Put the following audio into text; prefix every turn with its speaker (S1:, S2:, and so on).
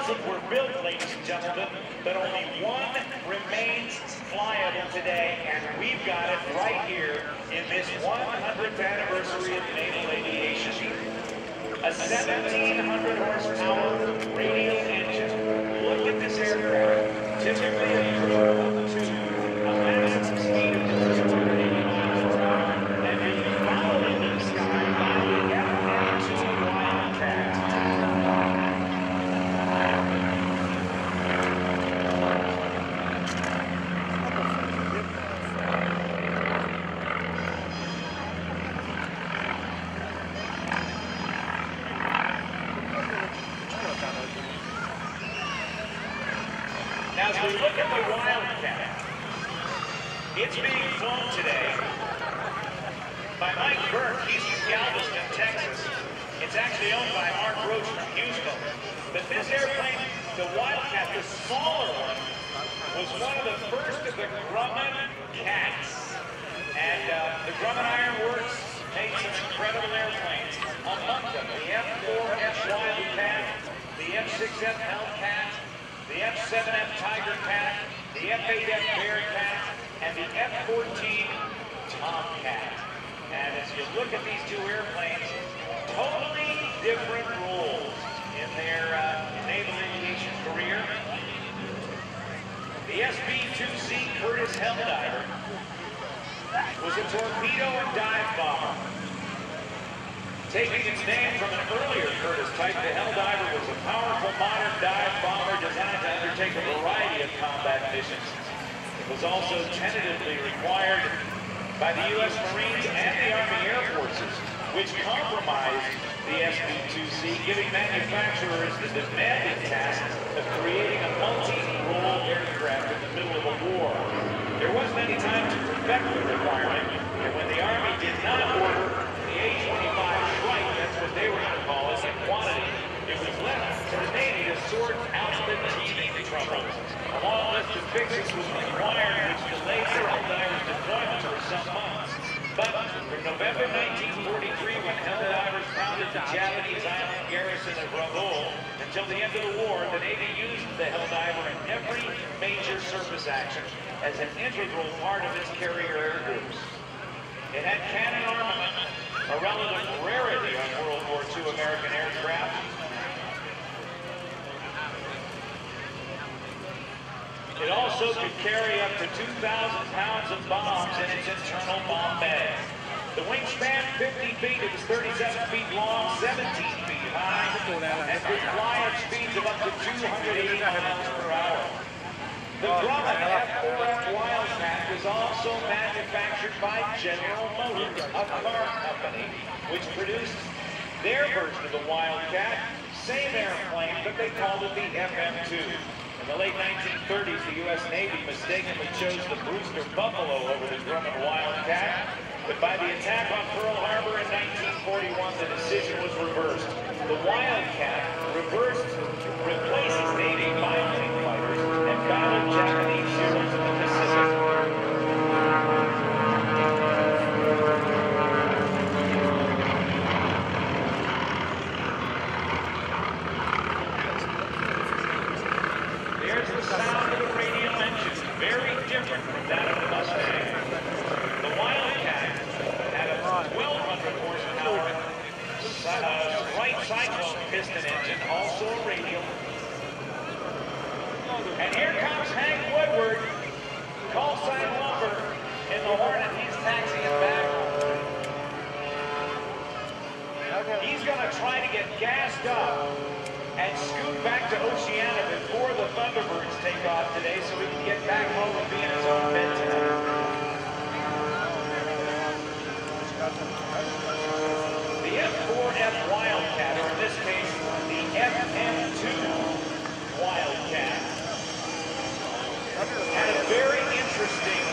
S1: 1,000 were built, ladies and gentlemen, but only one remains flyable today, and we've got it right here in this 100th anniversary of naval aviation. A 1,700 horsepower radial engine. Look at this aircraft. Typically a crew to a maximum speed of 280 miles per hour, and being followed into the sky by the FM2 Wildcat. Now, as we look at the Wildcat, it's being flown today by Mike Burke. He's from Galveston, Texas. It's actually owned by Mark Roach from Houston. But this airplane, the Wildcat, the smaller one, was one of the first of the Grumman Cats. And the Grumman Iron Works made some incredible airplanes. Among them, the F4F Wildcat, the F6F Hellcat, the F7F Tiger Cat, the F8F Bearcat, and the F14 Tomcat. And as you look at these two airplanes, totally different roles in their naval aviation career. The SB2C Helldiver was a torpedo and dive bomber. Taking its name from an earlier Curtiss type, the Helldiver was a powerful modern dive bomber designed to undertake a variety of combat missions. It was also tentatively required by the U.S. Marines and the Army Air Forces, which compromised the SB2C, giving manufacturers the demanding task of creating a multi-role aircraft in the middle of a war. There wasn't any time to perfect the requirement, and when the Army did not order the A-25 Shrike, that's what they were going to call it, in quantity, it was left to the Navy to sort out the teething troubles. A long list of fixes was required, which delayed the Helldiver's deployment for some months. But from November 1943, when Helldivers founded the Japanese island garrison of Runway, until the end of the war, the Navy used the Helldiver in every major surface action as an integral part of its carrier air groups. It had cannon armament, a relative rarity on World War II American aircraft. It also could carry up to 2,000 pounds of bombs in its internal bomb bag. The wingspan, 50 feet, it was 37 feet long, 17 feet high, and could fly at speeds of up to 280 miles per hour. The Grumman F4F Wildcat was also manufactured by General Motors, a car company, which produced their version of the Wildcat, same airplane, but they called it the FM2. In the late 1930s, the U.S. Navy mistakenly chose the Brewster Buffalo over the Grumman Wildcat, but by the attack on Pearl Harbor in 1941, the decision was reversed. The Wildcat replaces Navy biplane fighters and battled Japanese heroes in the Pacific. There's the sound of the radial engine, very different from that of the Mustang. The Wildcat had a 1,200 horsepower right cyclone piston engine, also a radial. And here comes Hank Woodward, call sign Lumber, in the Hornet. He's taxiing back. He's going to try to get gassed up and scoot back to Oceana before the Thunderbirds take off today so he can get back home and be in his own bed tonight. The F4F Wildcat, or in this case, the FM2 Wildcat, had a very interesting